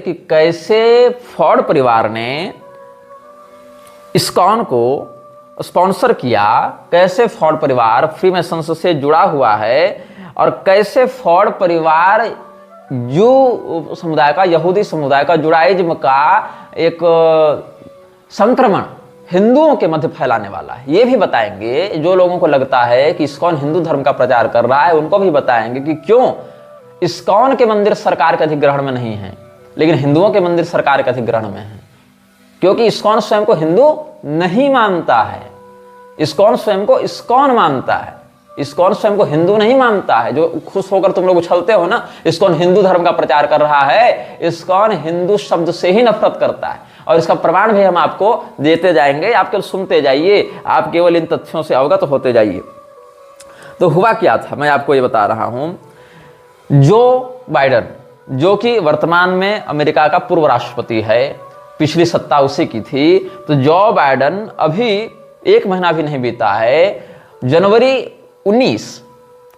कि कैसे फोर्ड परिवार ने इस्कॉन को स्पॉन्सर किया, कैसे फोर्ड परिवार फ्रीमेसन्स से जुड़ा हुआ है और कैसे फोर्ड परिवार जू समुदाय का, यहूदी समुदाय का, जुडाइज्म का एक संक्रमण हिंदुओं के मध्य फैलाने वाला है, ये भी बताएंगे। जो लोगों को लगता है कि इस्कॉन हिंदू धर्म का प्रचार कर रहा है, उनको भी बताएंगे कि क्यों इस्कॉन के मंदिर सरकार के अधिग्रहण में नहीं है, लेकिन हिंदुओं के मंदिर सरकार के अधिग्रहण में है। क्योंकि इस्कॉन स्वयं को हिंदू नहीं मानता है, इस्कॉन स्वयं को इस्कॉन मानता है, इस्कॉन स्वयं को हिंदू नहीं मानता है। जो खुश होकर तुम लोग उछलते हो ना, इस्कॉन हिंदू धर्म का प्रचार कर रहा है, इस्कॉन हिंदू शब्द से ही नफरत करता है। और इसका प्रमाण भी हम आपको देते जाएंगे, आप केवल सुनते जाइए, आप केवल इन तथ्यों से अवगत होते जाइए। तो हुआ क्या था, मैं आपको ये बता रहा हूं। जो बाइडेन, जो कि वर्तमान में अमेरिका का पूर्व राष्ट्रपति है, पिछली सत्ता उसी की थी, तो जो बाइडेन अभी 1 महीना भी नहीं बीता है,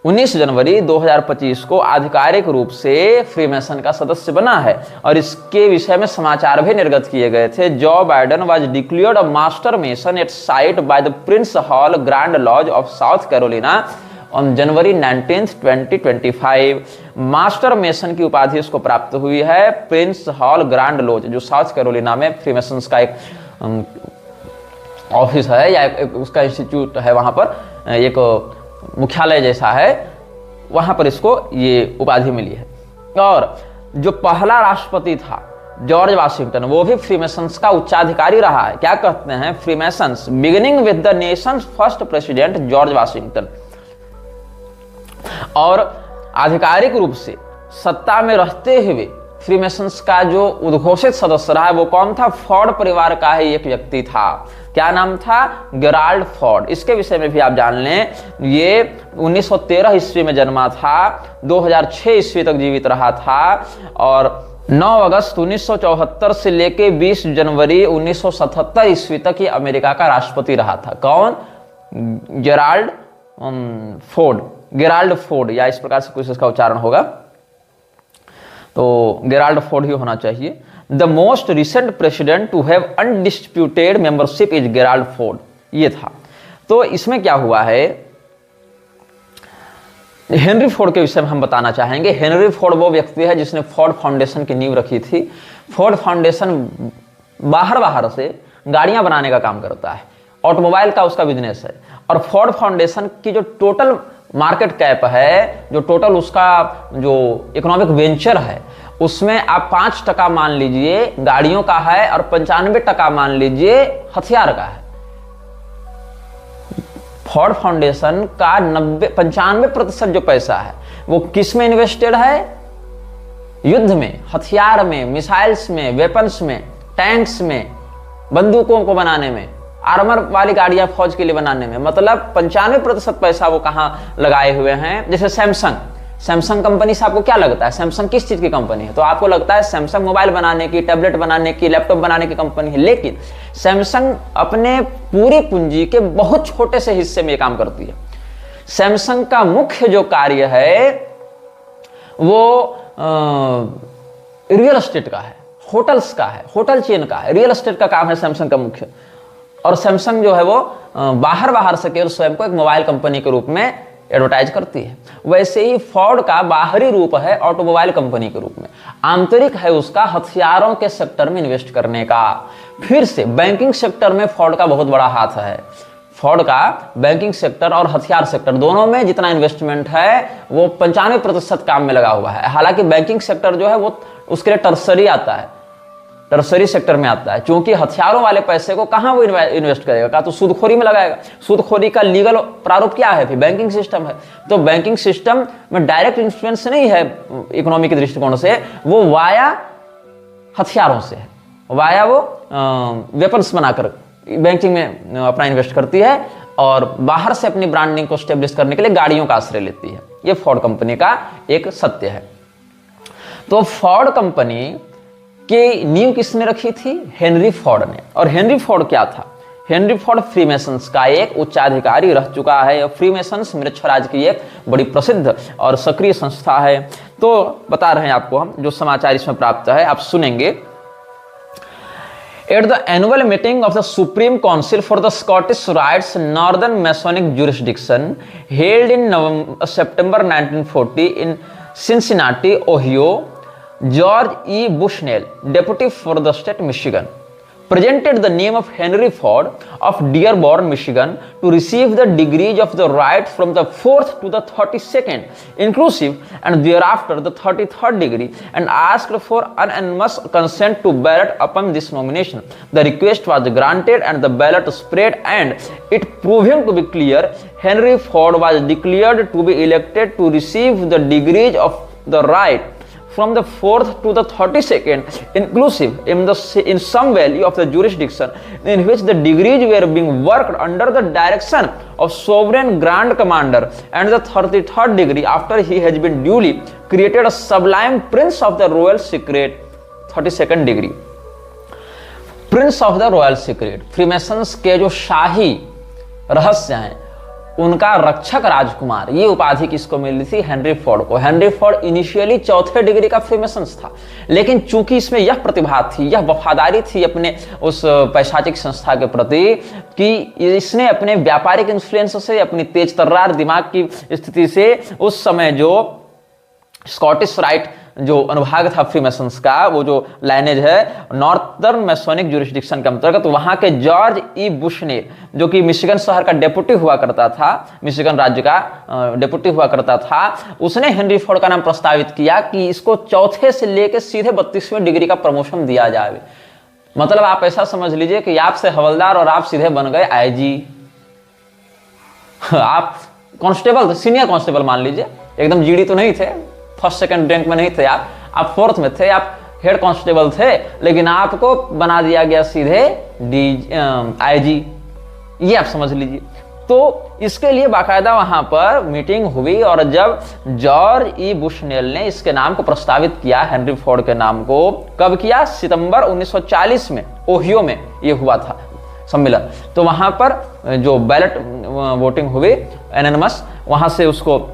19 जनवरी 2025 को आधिकारिक रूप से फ्रीमेसन का सदस्य बना है। और इसके विषय में समाचार भी निर्गत किए गए थे। Joe Biden was declared a master mason at sight by the Prince Hall Grand Lodge of South Carolina on January 19, 2025। Master mason की उपाधि उसको प्राप्त हुई है प्रिंस हॉल ग्रैंड लॉज, जो साउथ कैरोलिना में फ्रीमेसन्स का एक ऑफिस है या उसका इंस्टीट्यूट है, वहां पर एक मुख्यालय जैसा है, वहां पर इसको ये उपाधि मिली है। और जो पहला राष्ट्रपति था जॉर्ज वाशिंगटन, वो भी फ्रीमेसन्स का उच्चाधिकारी रहा है। क्या कहते हैं freemasons, beginning with the nation's first president George Washington. और आधिकारिक रूप से सत्ता में रहते हुए फ्रीमेसन्स का जो उद्घोषित सदस्य रहा है वो कौन था, फोर्ड परिवार का ही एक व्यक्ति था। क्या नाम था, गेराल्ड फोर्ड। इसके विषय में भी आप जान लें, ये 1913 ईस्वी में जन्मा था, 2006 ईस्वी तक जीवित रहा था और 9 अगस्त 1974 से लेके 20 जनवरी 1977 ईस्वी तक ये अमेरिका का राष्ट्रपति रहा था। कौन, गेराल्ड फोर्ड, गेराल्ड फोर्ड, या इस प्रकार से कुछ इसका उच्चारण होगा, तो गेराल्ड फोर्ड ही होना चाहिए। The most recent president to have undisputed membership is Gerald Ford, ये था। तो इसमें क्या हुआ है, हेनरी फोर्ड के विषय में हम बताना चाहेंगे। हेनरी फोर्ड वो व्यक्ति है जिसने फोर्ड फाउंडेशन की नींव रखी थी। फोर्ड फाउंडेशन बाहर से गाड़ियां बनाने का काम करता है, ऑटोमोबाइल का उसका बिजनेस है। और फोर्ड फाउंडेशन की जो टोटल मार्केट कैप है, जो टोटल उसका जो इकोनॉमिक वेंचर है, उसमें आप 5% मान लीजिए गाड़ियों का है और 95% मान लीजिए हथियार का है। फोर्ड फाउंडेशन का 95% जो पैसा है वो किस में इन्वेस्टेड है, युद्ध में, हथियार में, मिसाइल्स में, वेपन्स में, टैंक्स में, बंदूकों को बनाने में, आर्मर वाली गाड़ियां फौज के लिए बनाने में। मतलब 95% पैसा वो कहां लगाए हुए हैं। जैसे सैमसंग कंपनी से आपको क्या लगता है, सैमसंग किस चीज की कंपनी है, तो आपको लगता है सैमसंग मोबाइल बनाने की, टैबलेट बनाने की, लैपटॉप बनाने की कंपनी है। लेकिन सैमसंग अपने पूरी पूंजी के बहुत छोटे से हिस्से में ये काम करती है। सैमसंग का मुख्य जो कार्य है वो रियल एस्टेट का है, होटल्स का है, होटल चेन का है, रियल एस्टेट का काम है सैमसंग का मुख्य। और सैमसंग जो है वो बाहर से केवल स्वयं को एक मोबाइल कंपनी के रूप में एडवर्टाइज करती है। वैसे ही फोर्ड का बाहरी रूप है ऑटोमोबाइल कंपनी के रूप में, आंतरिक है उसका हथियारों के सेक्टर में इन्वेस्ट करने का। फिर से बैंकिंग सेक्टर में फोर्ड का बहुत बड़ा हाथ है। फोर्ड का बैंकिंग सेक्टर और हथियार सेक्टर दोनों में जितना इन्वेस्टमेंट है वो 95% काम में लगा हुआ है। हालांकि बैंकिंग सेक्टर जो है वो उसके लिए टर्सरी आता है, टर्सरी सेक्टर में आता है, क्योंकि हथियारों वाले पैसे को कहां वो इन्वेस्ट करेगा, का तो सूदखोरी में लगाएगा। सूदखोरी का लीगल प्रारूप क्या है, फिर बैंकिंग सिस्टम है। तो बैंकिंग सिस्टम में डायरेक्ट इन्फ्लुएंस नहीं है इकोनॉमी के दृष्टिकोण से, वो वाया हथियारों से है, वाया वो वेपन्स बनाकर बैंकिंग में अपना इन्वेस्ट करती है और बाहर से अपनी ब्रांडिंग को स्टेब्लिश करने के लिए गाड़ियों का आश्रय लेती है। ये फोर्ड कंपनी का एक सत्य है। तो फोर्ड कंपनी की नींव किसने रखी थी, हेनरी फोर्ड ने। और हेनरी फोर्ड क्या था, हेनरी फोर्ड फ्रीमेसन्स का एक उच्चाधिकारी रह चुका है। फ्रीमेसन्स मृक्षराज की एक बड़ी प्रसिद्ध और सक्रिय संस्था है। तो बता रहे हैं आपको हम, जो समाचार इसमें प्राप्त है आप सुनेंगे। At the annual meeting of the Supreme Council for the Scottish Rites Northern Masonic Jurisdiction held in September 1940 in Cincinnati, Ohio, George E. Bushnell, deputy for the state Michigan, presented the name of Henry Ford of Dearborn, Michigan, to receive the degrees of the right from the 4th to the 32nd, inclusive, and thereafter the 33rd degree, and asked for unanimous consent to ballot upon this nomination. The request was granted, and the ballot spread, and it proving to be clear, Henry Ford was declared to be elected to receive the degrees of the right from the 4th to the 32nd, inclusive, in some value of the jurisdiction in which the degrees were being worked under the direction of sovereign grand commander, and the 33rd degree after he has been duly created a sublime prince of the royal secret. 32nd degree, prince of the royal secret, freemasons के जो शाही रहस्य हैं उनका रक्षक राजकुमार, ये उपाधि किसको मिली थी? हेनरी फोर्ड को। हेनरी फोर्ड इनिशियली 4थे डिग्री का फ्रीमेसन्स था, लेकिन चूंकि इसमें यह प्रतिभा थी, यह वफादारी थी अपने उस पैशाचिक संस्था के प्रति कि इसने अपने व्यापारिक इन्फ्लुएंस से, अपनी तेज तर्रार दिमाग की स्थिति से उस समय जो स्कॉटिश राइट जो अनुभाग था फ्रीमेसन्स का, वो जो लाइनेज है नॉर्थर्न मैसोनिक जुरिस्डिक्शन के अंतर्गत, वहां के जॉर्ज ई बुशनेल, जो कि मिशिगन शहर का डेप्यूटी हुआ करता था, मिशिगन राज्य का डेप्यूटी हुआ करता था, उसने हेनरी फोर्ड का नाम प्रस्तावित किया कि इसको 4थे से लेकर सीधे 32वें डिग्री का प्रमोशन दिया जाए। मतलब आप ऐसा समझ लीजिए कि आपसे हवलदार और आप सीधे बन गए आईजी। आप कांस्टेबल, सीनियर कांस्टेबल मान लीजिए, एकदम जीडी तो नहीं थे, फर्स्ट सेकंड रैंक में नहीं थे आप 4th में थे, आप हेड कांस्टेबल थे, लेकिन आपको बना दिया गया सीधे आईजी। ये आप समझ लीजिए। तो इसके लिए बाकायदा वहां पर मीटिंग हुई, और जब जॉर्ज ई बुशनेल ने इसके नाम को प्रस्तावित किया, हेनरी फोर्ड के नाम को, कब किया? सितंबर 1940 में ओहियो में ये हुआ था सम्मेलन। तो वहां पर जो बैलेट वोटिंग हुई एनोनिमस, वहां से उसको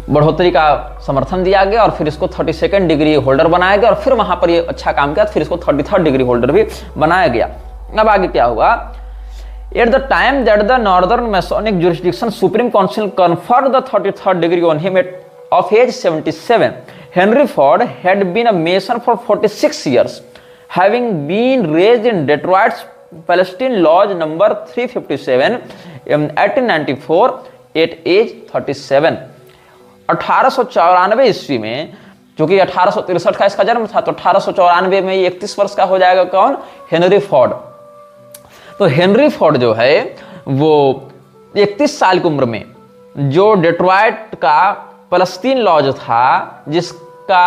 बढ़ोतरी का समर्थन दिया गया, और फिर इसको 32nd डिग्री होल्डर बनाया गया, और फिर वहां पर ये अच्छा काम किया, फिर इसको 33rd डिग्री होल्डर भी बनाया गया। अब आगे क्या हुआ? At the time that the Northern Masonic Jurisdiction Supreme Council conferred the 33rd degree on him of age 77, Henry Ford had been a mason for 46 years, having been raised in Detroit's Palestine Lodge number 357 in 1894 at age 37। 1894 ईस्वी में, जो कि 1863 का इसका जन्म था, तो 1894 में 31 वर्ष का हो जाएगा कौन? Henry Ford. तो हेनरी फोर्ड जो है वो 31 साल की उम्र में जो डेट्रॉइट का फलस्तीन लॉज था, जिसका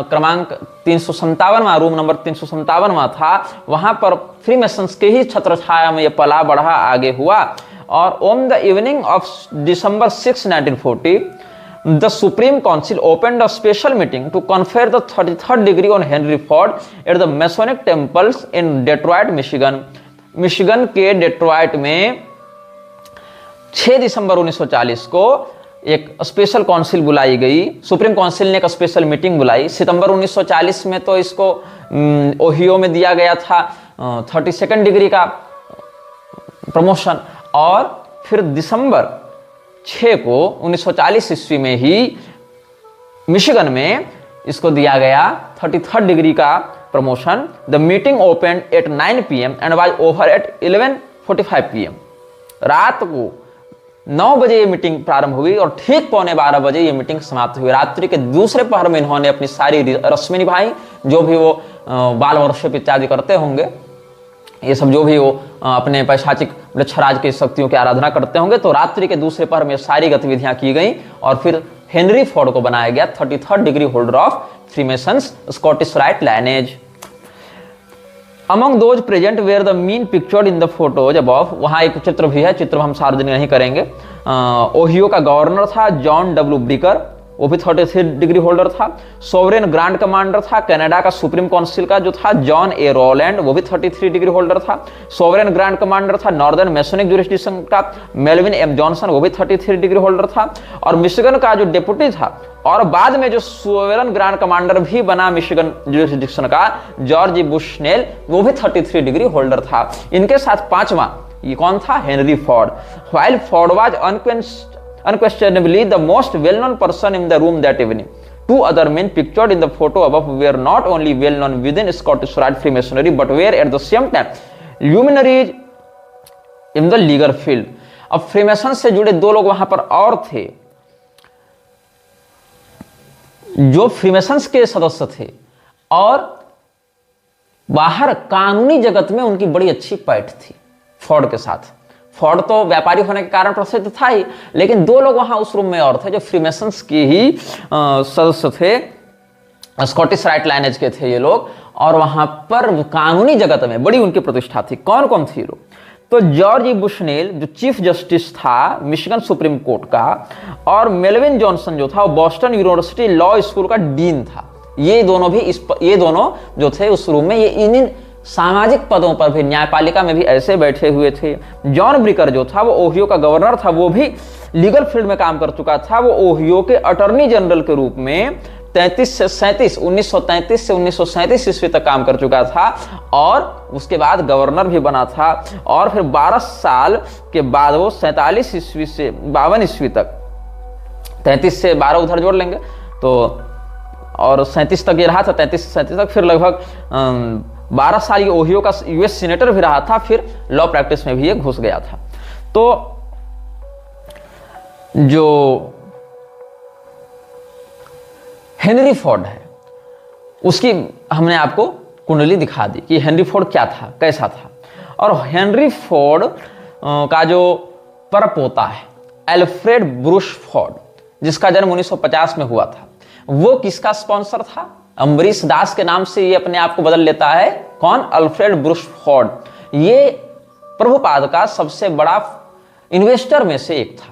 क्रमांक 357वां, रूम नंबर 357वां था, वहां पर फ्रीमेसन्स के ही छत्रछाया में ये पला बढ़ा आगे हुआ। और on the evening of December 6, 1940, the Supreme Council opened a special meeting to confer the 33rd degree on Henry Ford at the Masonic temples in Detroit, Michigan। Michigan के डेट्रॉइट में 6 दिसंबर 1940 को एक स्पेशल काउंसिल बुलाई गई, supreme council ने एक special meeting बुलाई। सितंबर 1940 में तो इसको ओहियो में दिया गया था 32nd डिग्री का प्रमोशन, और फिर दिसंबर 6 को 1940 ईस्वी में ही मिशिगन में इसको दिया गया 33rd डिग्री का promotion. The meeting open at 9 PM and was over at 11:45 PM। रात को 9 बजे ये मीटिंग प्रारंभ हुई और ठीक 11:15 बजे ये मीटिंग समाप्त हुई। रात्रि के दूसरे पहर में इन्होंने अपनी सारी रस्में निभाई, जो भी वो बाल वर्षिप इत्यादि करते होंगे, ये सब जो भी वो अपने पैशाचिक वृक्षराज की शक्तियों की आराधना करते होंगे। तो रात्रि के दूसरे पहर में सारी गतिविधियां की गई, और फिर हेनरी फोर्ड को बनाया गया 33rd degree holder of freemasons Scottish Rite lineage. Among those present were the men pictured in the photos above, वहां एक चित्र भी है, चित्र हम सार्वजनिक नहीं करेंगे। ओहियो का गवर्नर था जॉन W. ब्रिकर, वो भी 33 डिग्री होल्डर था। सोवरेन ग्रांड कमांडर था कनाडा का सुप्रीम काउंसिल का जो था जॉन ए रोलैंड, वो भी 33 डिग्री होल्डर था। सोवरेन ग्रांड कमांडर था नॉर्दर्न मैसोनिक जुरिस्डिक्शन का मेल्विन एम जॉनसन, वो भी 33 डिग्री होल्डर था। और मिशिगन का जो डेप्यूटी था और बाद में जो सोवरेन ग्रांड कमांडर भी बना मिशिगन जुरिस्डिक्शन का, जॉर्ज बुशनेल, वो भी 33 डिग्री होल्डर था। इनके साथ पांचवा ये कौन था? Henry Ford. While Ford was unquestionably the most well-known person in the room that evening. Two other men pictured in the photo above were not only well-known within Scottish Rite Freemasonry but were at the same time luminaries in the legal field. अब Freemason से जुड़े दो लोग वहां पर और थे जो फ्रीमेसन्स के सदस्य थे और बाहर कानूनी जगत में उनकी बड़ी अच्छी पैठ थी फोर्ड के साथ। फोर्ड तो व्यापारी होने के कारण प्रसिद्ध था ही, लेकिन दो लोग वहां उस रूम में और थे जो फ्रीमेसन्स के ही सदस्य थे, स्कॉटिश राइट लाइनेज के थे ये लोग, और वहां पर कानूनी जगत में बड़ी उनकी प्रतिष्ठा थी। कौन कौन थी लोग? तो जॉर्ज बुशनेल जो चीफ जस्टिस था मिशिगन सुप्रीम कोर्ट का, और मेल्विन जॉनसन जो था वो बॉस्टन यूनिवर्सिटी लॉ स्कूल का डीन था। ये दोनों जो थे उस रूम में, ये इन सामाजिक पदों पर भी न्यायपालिका में भी ऐसे बैठे हुए थे। जॉन ब्रिकर जो था वो ओहियो का गवर्नर था, वो भी लीगल फील्ड में काम कर चुका था। वो ओहियो के अटॉर्नी जनरल के रूप में 1933 से 1937 ईस्वी तक काम कर चुका था और उसके बाद गवर्नर भी बना था। और फिर 12 साल के बाद वो 47 ईस्वी से 52 ईस्वी तक, 33 से 12 उधर जोड़ लेंगे तो, और 37 तक ये रहा था, 33 से 37 तक, फिर लगभग 12 साल ये ओहियो का यूएस सीनेटर भी रहा था, फिर लॉ प्रैक्टिस में भी ये घुस गया था। तो जो हेनरी फोर्ड है उसकी हमने आपको कुंडली दिखा दी कि हेनरी फोर्ड क्या था, कैसा था। और हेनरी फोर्ड का जो परपोता है एल्फ्रेड ब्रूस फोर्ड, जिसका जन्म 1950 में हुआ था, वो किसका स्पॉन्सर था? अम्बरीश दास के नाम से ये अपने आप को बदल लेता है। कौन? Alfred Bruce Ford. ये प्रभुपाद का सबसे बड़ा इन्वेस्टर में से एक था।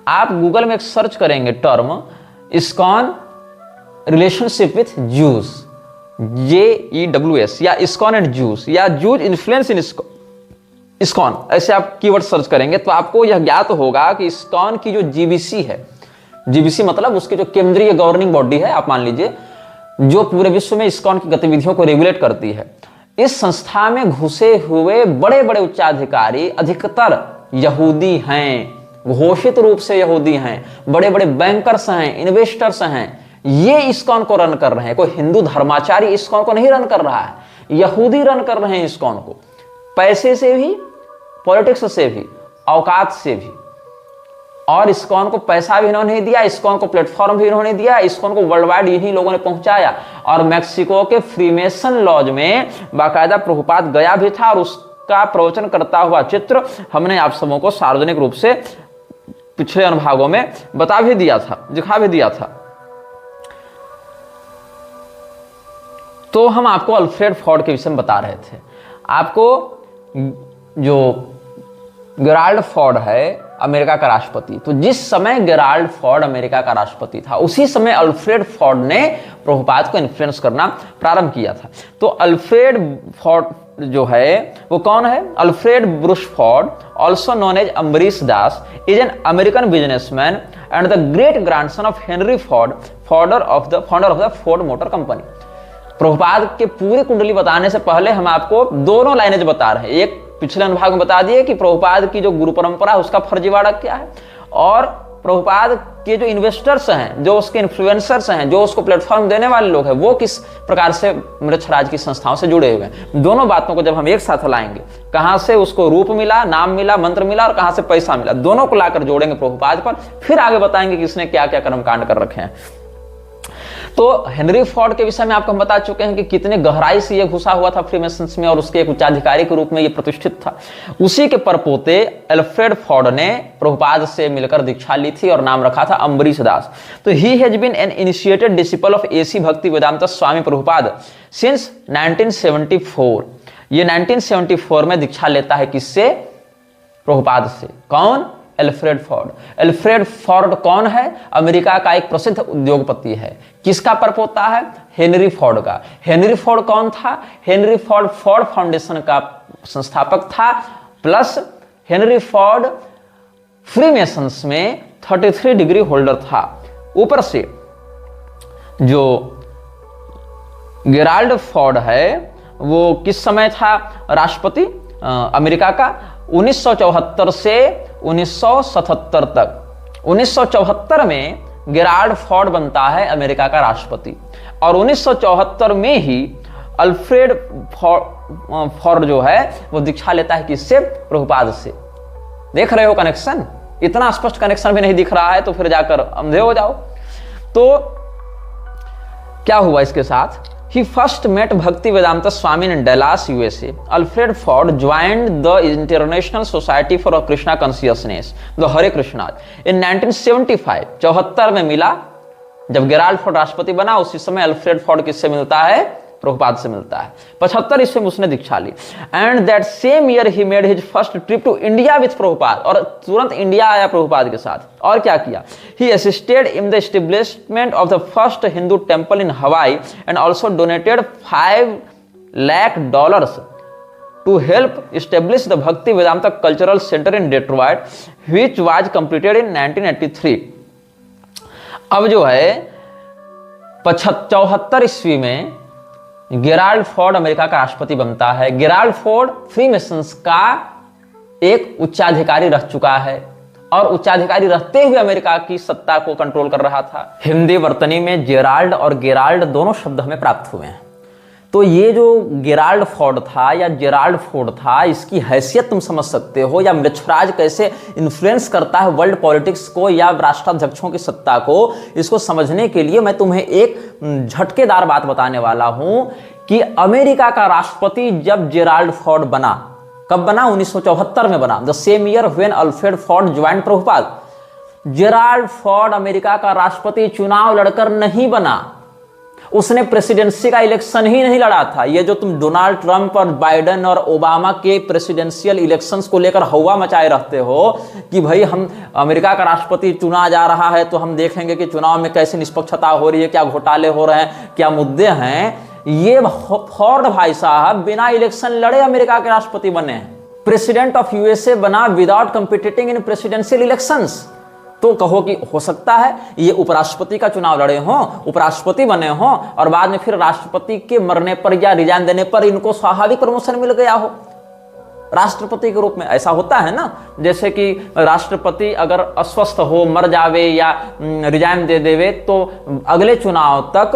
आप गूगल में एक सर्च करेंगे term ISKCON relationship with juice, JEWS, या इस्कॉन एंड जूस, या जूज इन्फ्लुएंस इन इस्कॉन, ऐसे आप कीवर्ड सर्च करेंगे तो आपको यह ज्ञात होगा कि इस्कॉन की जो जीबीसी है, जीबीसी मतलब उसकी जो केंद्रीय गवर्निंग बॉडी है, आप मान लीजिए, जो पूरे विश्व में इस्कॉन की गतिविधियों को रेगुलेट करती है, इस संस्था में घुसे हुए बड़े बड़े उच्चाधिकारी अधिकतर यहूदी हैं, घोषित रूप से यहूदी हैं, बड़े बड़े बैंकर्स हैं, इन्वेस्टर्स हैं। ये इस्कॉन को रन कर रहे हैं। कोई हिंदू धर्माचारी इस्कॉन को नहीं रन कर रहा है, यहूदी रन कर रहे हैं इस्कॉन को, पैसे से भी, पॉलिटिक्स से भी, औकात से भी। और इस्कॉन को पैसा भी इन्होंने दिया, इस्कॉन को प्लेटफॉर्म भी इन्होंने दिया, इस्कॉन को वर्ल्ड वाइड इन्हीं लोगों ने पहुंचाया। और मैक्सिको के फ्रीमेसन लॉज में बाकायदा प्रभुपाद गया भी था और उसका प्रवचन करता हुआ चित्र हमने आप सबों को सार्वजनिक रूप से पिछले अनुभागों में बता भी दिया था, दिखा भी दिया था। तो हम आपको अल्फ्रेड फोर्ड के विषय में बता रहे थे। आपको जो गेराल्ड फोर्ड है अमेरिका का राष्ट्रपति, तो जिस समय गेराल्ड फोर्ड अमेरिका का राष्ट्रपति था उसी समय अल्फ्रेड फोर्ड ने प्रभुपाद को इन्फ्लुएंस करना प्रारंभ किया था। तो अल्फ्रेड फोर्ड जो है वो कौन है? Alfred Bruce Ford, also known as Ambarish Das, is an American businessman and the great grandson of Henry Ford, founder of the Ford Motor Company. Prabhupada के पूरी कुंडली बताने से पहले हम आपको दोनों लाइनेज बता रहे हैं। एक पिछले अनुभाग में बता दिए कि प्रभुपाद की जो गुरु परंपरा है उसका फर्जीवाड़ा क्या है, और प्रभुपाद के जो इन्वेस्टर्स हैं, जो उसके इन्फ्लुएंसर्स हैं, जो उसको प्लेटफॉर्म देने वाले लोग हैं, वो किस प्रकार से मृच्छराज की संस्थाओं से जुड़े हुए हैं। दोनों बातों को जब हम एक साथ लाएंगे, कहां से उसको रूप मिला, नाम मिला, मंत्र मिला, और कहां से पैसा मिला, दोनों को लाकर जोड़ेंगे प्रभुपाद पर, फिर आगे बताएंगे कि इसने क्या क्या कर्मकांड कर रखे हैं। तो हेनरी फोर्ड के विषय में आपको हम बता चुके हैं कि कितने गहराई से ये घुसा हुआ था फ्रीमेसन्स में और उसके एक उच्चाधिकारी के रूप में ये प्रतिष्ठित था। उसी के परपोते एल्फ्रेड फोर्ड ने प्रभुपाद से मिलकर दीक्षा ली थी और नाम रखा था अम्बरीश दास। तो he has been an initiated disciple of AC Bhakti Vedanta Swami Prabhupada since 1974। ये 1974 में दीक्षा लेता है किससे? प्रभुपाद से। कौन? Alfred Ford. एल्फ्रेड फोर्ड कौन है? अमेरिका का एक प्रसिद्ध उद्योगपति है। किसका परपोता है? हेनरी फोर्ड का। हेनरी फोर्ड कौन था? हेनरी फोर्ड फोर्ड फाउंडेशन का संस्थापक था, प्लस हेनरी फोर्ड फ्रीमेसन्स में 33 डिग्री होल्डर था। ऊपर से जो गेराल्ड फोर्ड है वो किस समय था राष्ट्रपति अमेरिका का? 1974 से 1977 तक। 1974 में गेराल्ड फोर्ड बनता है अमेरिका का राष्ट्रपति, और 1974 में ही अल्फ्रेड फोर्ड जो है वो दीक्षा लेता है किससे? प्रभुपाद से। देख रहे हो कनेक्शन? इतना स्पष्ट कनेक्शन भी नहीं दिख रहा है तो फिर जाकर अंधे हो जाओ। तो क्या हुआ इसके साथ? He first met Bhaktivedanta Swami in Dallas, USA. Alfred Ford joined the International Society for Krishna Consciousness, the Hare Krishna, in 1975. 74 में मिला जब गेराल्ड फोर्ड राष्ट्रपति बना। उसी समय अल्फ्रेड फोर्ड किससे मिलता है? प्रभुपाद से मिलता है। 75 ईस्वी में उसने दीक्षा ली। And that same year he made his first trip to India with Prabhupad, और तुरंत इंडिया आया प्रभुपाद के साथ। और क्या किया? He assisted in the establishment of the first Hindu temple in Hawaii and also donated $5 lakh to help establish the Bhaktivedanta cultural centre in Detroit, which was completed in 1983। अब जो है 74 ईस्वी में गेराल्ड फोर्ड अमेरिका का राष्ट्रपति बनता है। गेराल्ड फोर्ड फ्रीमेसन्स का एक उच्चाधिकारी रह चुका है, और उच्चाधिकारी रहते हुए अमेरिका की सत्ता को कंट्रोल कर रहा था। हिंदी वर्तनी में जेराल्ड और गेराल्ड दोनों शब्द हमें प्राप्त हुए हैं। तो ये जो गेराल्ड फोर्ड था या जेराल्ड फोर्ड था, इसकी हैसियत तुम समझ सकते हो, या मृक्षराज कैसे इन्फ्लुएंस करता है वर्ल्ड पॉलिटिक्स को या राष्ट्राध्यक्षों की सत्ता को। इसको समझने के लिए मैं तुम्हें एक झटकेदार बात बताने वाला हूं कि अमेरिका का राष्ट्रपति जब जेराल्ड फोर्ड बना, कब बना? 1974 में बना, the same year when Alfred Ford joined Prabhupada. Gerald Ford America का राष्ट्रपति चुनाव लड़कर नहीं बना, उसने प्रेसिडेंसी का इलेक्शन ही नहीं लड़ा था। ये जो तुम डोनाल्ड ट्रंप और बाइडेन और ओबामा के प्रेसिडेंशियल इलेक्शंस को लेकर हवा मचाए रहते हो कि भाई हम अमेरिका का राष्ट्रपति चुना जा रहा है तो हम देखेंगे कि चुनाव में कैसे निष्पक्षता हो रही है, क्या घोटाले हो रहे हैं, क्या मुद्दे हैं। ये फोर्ड भाई साहब बिना इलेक्शन लड़े अमेरिका के राष्ट्रपति बने हैं। प्रेसिडेंट ऑफ यूएसए बना विदाउट कंपीटिटिंग इन प्रेसिडेंशियल इलेक्शंस। तो कहो कि हो सकता है ये उपराष्ट्रपति का चुनाव लड़े हों, उपराष्ट्रपति बने हों, और बाद में फिर राष्ट्रपति के मरने पर या रिजाइन देने पर इनको स्वाभाविक प्रमोशन मिल गया हो राष्ट्रपति के रूप में। ऐसा होता है ना, जैसे कि राष्ट्रपति अगर अस्वस्थ हो, मर जावे या रिजाइन दे देवे तो अगले चुनाव तक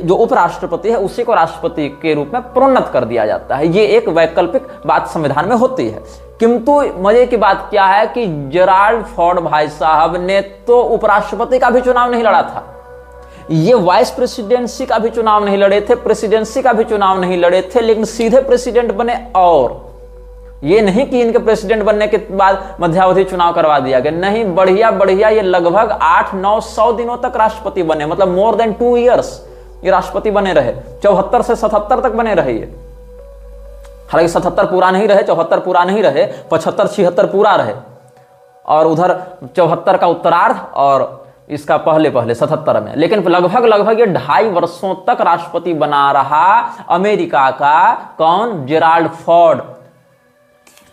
जो उपराष्ट्रपति है उसी को राष्ट्रपति के रूप में प्रोन्नत कर दिया जाता है। ये एक वैकल्पिक बात संविधान में होती है। किंतु मजे की बात क्या है कि जेराल्ड फोर्ड भाई साहब ने तो उपराष्ट्रपति का भी चुनाव नहीं लड़ा था, ये वाइस प्रेसिडेंसी का भी चुनाव नहीं लड़े थे, प्रेसिडेंसी का भी चुनाव नहीं लड़े थे, लेकिन सीधे प्रेसिडेंट बने। और ये नहीं कि इनके प्रेसिडेंट बनने के बाद मध्यावधि चुनाव करवा दिया गया, नहीं, बढ़िया ये लगभग 800-900 दिनों तक राष्ट्रपति बने, मतलब मोर देन 2 इयर्स ये राष्ट्रपति बने रहे। 74 से 77 तक बने रहे ये। हालांकि 77 पूरा नहीं रहे, 74 पूरा नहीं रहे, 75-76 पूरा रहे, और उधर 74 का उत्तरार्ध और इसका पहले 77 में। लेकिन लगभग ये 2.5 वर्षों तक राष्ट्रपति बना रहा अमेरिका का कौन? Gerald Ford.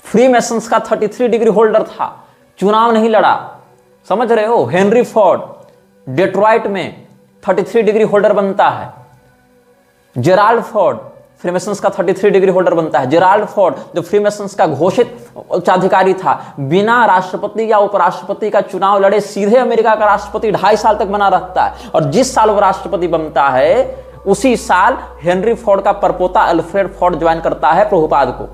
फ्रीमेसन्स का 33 डिग्री होल्डर था, चुनाव नहीं लड़ा। समझ रहे हो? हेनरी फोर्ड डेट्रॉयट में 33 डिग्री होल्डर बनता है। जेराल्ड फोर्ड फ्रीमेसन्स का 33 डिग्री होल्डर बनता है। जेराल्ड फोर्ड जो फ्रीमेसन्स का घोषित उच्चाधिकारी था, बिना राष्ट्रपति या उपराष्ट्रपति का चुनाव लड़े सीधे अमेरिका का राष्ट्रपति 2.5 साल तक बना रहता है। और जिस साल वो राष्ट्रपति बनता है उसी साल हेनरी फोर्ड का परपोता अल्फ्रेड फोर्ड ज्वाइन करता है प्रभुपाद को,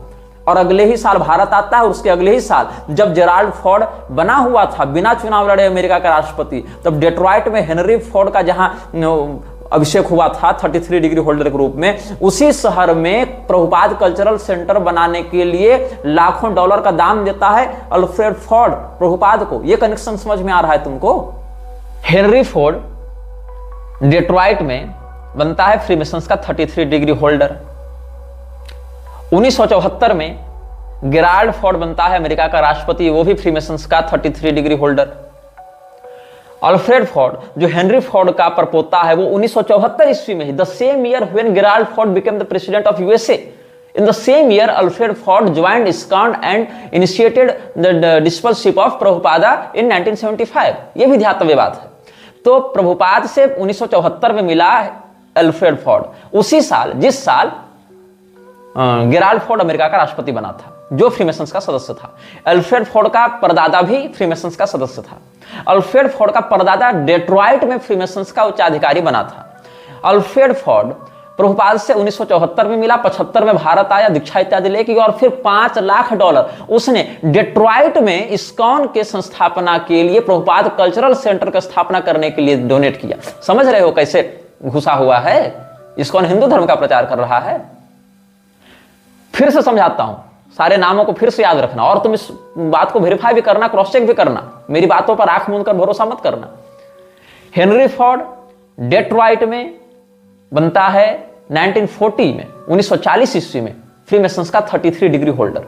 और अगले ही साल भारत आता है। और उसके अगले ही साल जब जेराल्ड फोर्ड बना हुआ था बिना चुनाव लड़े अमेरिका का राष्ट्रपति, तब डेट्रॉयट में हेनरी फोर्ड का जहां अभिषेक हुआ था 33 डिग्री होल्डर के रूप में, उसी शहर में प्रभुपाद कल्चरल सेंटर बनाने के लिए लाखों डॉलर का दाम देता है अल्फ्रेड फोर्ड प्रभुपाद को। यह कनेक्शन समझ में आ रहा है तुमको? हेनरी फोर्ड डेट्रॉयट में बनता है फ्रीमेसन्स का 33 डिग्री होल्डर। 1974 में गेराल्ड फोर्ड बनता है अमेरिका का राष्ट्रपति, वो भी फ्रीमेसन्स का 33 डिग्री होल्डर। अल्फ्रेड फोर्ड जो हेनरी फोर्ड का परपोता है, वो 1974 ईस्वी में ही, the same year when Gerald Ford became the president of USA, in the same year Alfred Ford joined ISKCON and initiated the discipleship of Prabhupada in 1975। ये भी ध्यातव्य बात है। तो प्रभुपाद से 1974 में मिला अल्फ्रेड फोर्ड, उसी साल जिस साल गेराल्ड फोर्ड अमेरिका का राष्ट्रपति बना था, जो फ्रीमेसन्स का सदस्य था। अल्फ्रेड फोर्ड का परदादा भी फ्रीमेसन्स का सदस्य था। अल्फ्रेड फोर्ड का परदादा डेट्रॉइट में फ्रीमेसन्स का उच्चाधिकारी बना था। अल्फ्रेड फोर्ड प्रभुपाद से 1974 में मिला, 75 में भारत आया दीक्षा इत्यादि लेके, और फिर $5 लाख उसने डेट्रॉइट में इस्कॉन के संस्थापना के लिए, प्रभुपाद कल्चरल सेंटर का स्थापना करने के लिए डोनेट किया। समझ रहे हो कैसे घुसा हुआ है? इस्कॉन हिंदू धर्म का प्रचार कर रहा है। फिर से समझाता हूं, सारे नामों को फिर से याद रखना, और तुम इस बात को वेरीफाई भी करना, क्रॉस चेक भी करना, मेरी बातों पर आंख मूंद कर भरोसा मत करना। हेनरी फोर्ड डेट्रॉइट में बनता है 1940 में, 1940 ईस्वी में, फ्रीमेसन्स का 33 डिग्री होल्डर।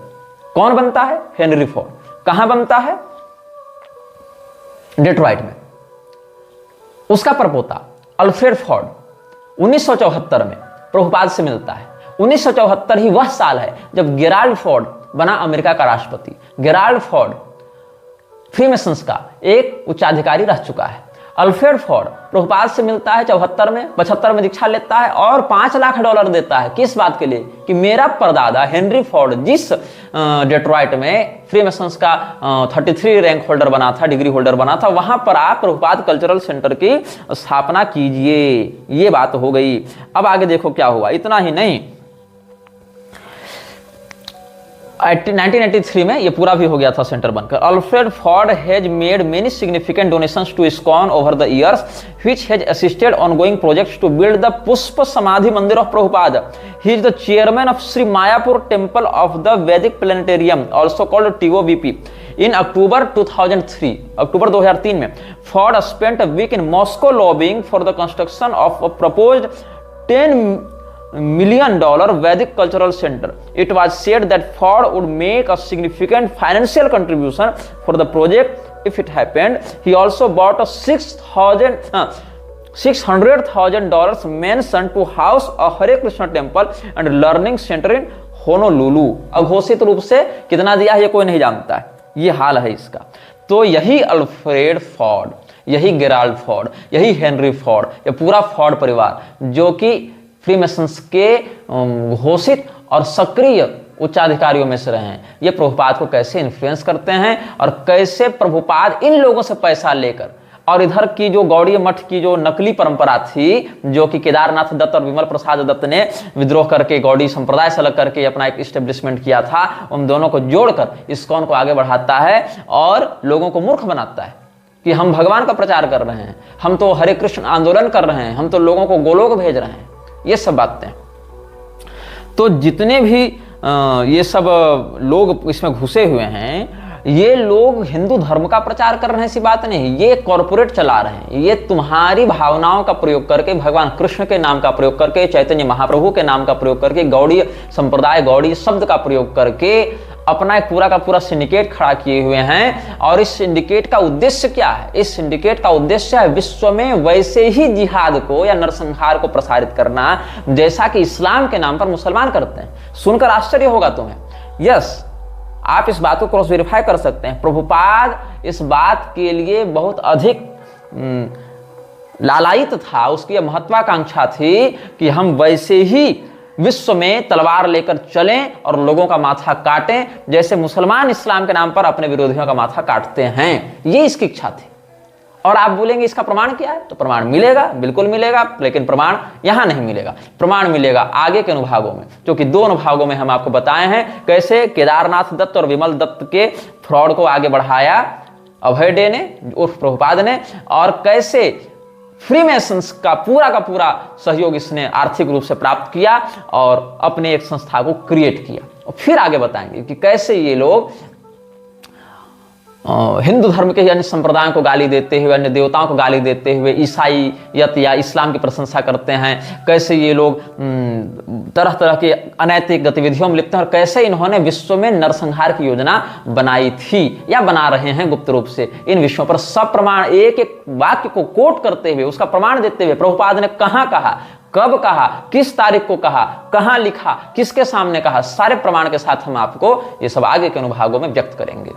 कौन बनता है? Henry Ford. कहां बनता है? डेट्रॉइट में। उसका परपोता अल्फ्रेड फोर्ड 1974 में प्रभुपाद से मिलता है। 1974 ही वह साल है जब गेराल्ड फोर्ड बना अमेरिका का राष्ट्रपति। गेराल्ड फोर्ड फ्रीमेसन्स का एक उच्चाधिकारी रह चुका है। अल्फ्रेड फोर्ड प्रभुपाद से मिलता है 74 में, 75 में दीक्षा लेता है और $5 लाख देता है। किस बात के लिए? कि मेरा परदादा हेनरी फोर्ड जिस डेट्रॉइट में फ्रीमेसन्स का 33 रैंक होल्डर बना था, डिग्री होल्डर बना था, वहां पर आप प्रभुपाद कल्चरल सेंटर की स्थापना कीजिए। ये बात हो गई। अब आगे देखो क्या हुआ। इतना ही नहीं, 1983 में ये पूरा भी हो गया था सेंटर बनकर। Alfred Ford has made many significant donations to ISKCON over the years which has assisted ongoing projects to build the Pushpa Samadhi Mandir of Prabhupada. He is the chairman of Shri Mayapur temple of the Vedic planetarium, also called TOVP। In October 2003 में Ford spent a week in Moscow lobbying for the construction of a proposed $10 million Vedic cultural center. It was said that Ford would make a significant financial contribution for the project if it happened. He also bought a $600,000 mansion to house a Hare Krishna temple and learning center in Honolulu. अघोषित रूप से कितना दिया है ये कोई नहीं जानता है। ये हाल है इसका। तो यही अल्फ्रेड फोर्ड, यही गेराल्ड फोर्ड, यही हेनरी फोर्ड, ये पूरा फोर्ड परिवार जो कि फ्रीमेसन्स के घोषित और सक्रिय उच्चाधिकारियों में से रहे हैं, ये प्रभुपाद को कैसे इन्फ्लुएंस करते हैं और कैसे प्रभुपाद इन लोगों से पैसा लेकर, और इधर की जो गौड़ीय मठ की जो नकली परंपरा थी, जो कि केदारनाथ दत्त और विमल प्रसाद दत्त ने विद्रोह करके गौड़ी संप्रदाय से अलग करके अपना एक इस्टेब्लिशमेंट किया था, उन दोनों को जोड़कर इस्कॉन को आगे बढ़ाता है और लोगों को मूर्ख बनाता है कि हम भगवान का प्रचार कर रहे हैं, हम तो हरे कृष्ण आंदोलन कर रहे हैं, हम तो लोगों को गोलोक भेज रहे हैं। ये सब बातें। तो जितने भी ये सब लोग इसमें घुसे हुए हैं, ये लोग हिंदू धर्म का प्रचार कर रहे हैं, ऐसी बात नहीं। ये कॉर्पोरेट चला रहे हैं। ये तुम्हारी भावनाओं का प्रयोग करके, भगवान कृष्ण के नाम का प्रयोग करके, चैतन्य महाप्रभु के नाम का प्रयोग करके, गौड़ी संप्रदाय, गौड़ी शब्द का प्रयोग करके अपना एक पूरा का पूरा सिंडिकेट खड़ा किए हुए हैं। और इस सिंडिकेट का उद्देश्य क्या है? इस सिंडिकेट का उद्देश्य है विश्व में वैसे ही जिहाद को या नरसंहार को प्रसारित करना जैसा कि इस्लाम के नाम पर मुसलमान करते हैं। सुनकर आश्चर्य होगा तुम्हें। यस, आप इस बात को क्रॉस वेरीफाई कर सकते हैं। प्रभुपाद इस बात के लिए बहुत अधिक लालायित था, उसकी महत्वाकांक्षा थी कि हम वैसे ही विश्व में तलवार लेकर चलें और लोगों का माथा काटें जैसे मुसलमान इस्लाम के नाम पर अपने विरोधियों का माथा काटते हैं। ये इसकी इच्छा थी। और आप बोलेंगे इसका प्रमाण क्या है? तो प्रमाण मिलेगा, बिल्कुल मिलेगा, लेकिन प्रमाण यहां नहीं मिलेगा। प्रमाण मिलेगा आगे के अनुभागों में, क्योंकि 2 अनुभागों में हम आपको बताए हैं कैसे केदारनाथ दत्त और विमल दत्त के फ्रॉड को आगे बढ़ाया अभय डे ने, उर्फ प्रभुपाद ने, और कैसे फ्रीमेसन्स का पूरा सहयोग इसने आर्थिक रूप से प्राप्त किया और अपने एक संस्था को क्रिएट किया। और फिर आगे बताएंगे कि कैसे ये लोग हिंदू धर्म के अन्य संप्रदायों को गाली देते हुए, अन्य देवताओं को गाली देते हुए ईसाईयत या इस्लाम की प्रशंसा करते हैं, कैसे ये लोग तरह तरह की अनैतिक गतिविधियों में लिप्त हैं, और कैसे इन्होंने विश्व में नरसंहार की योजना बनाई थी या बना रहे हैं गुप्त रूप से। इन विषयों पर सब प्रमाण, एक एक वाक्य को कोट करते हुए, उसका प्रमाण देते हुए, प्रभुपाद ने कहां कहा, कब कहा, किस तारीख को कहा, कहां लिखा, किसके सामने कहा, सारे प्रमाण के साथ हम आपको ये सब आगे के अनुभागों में व्यक्त करेंगे।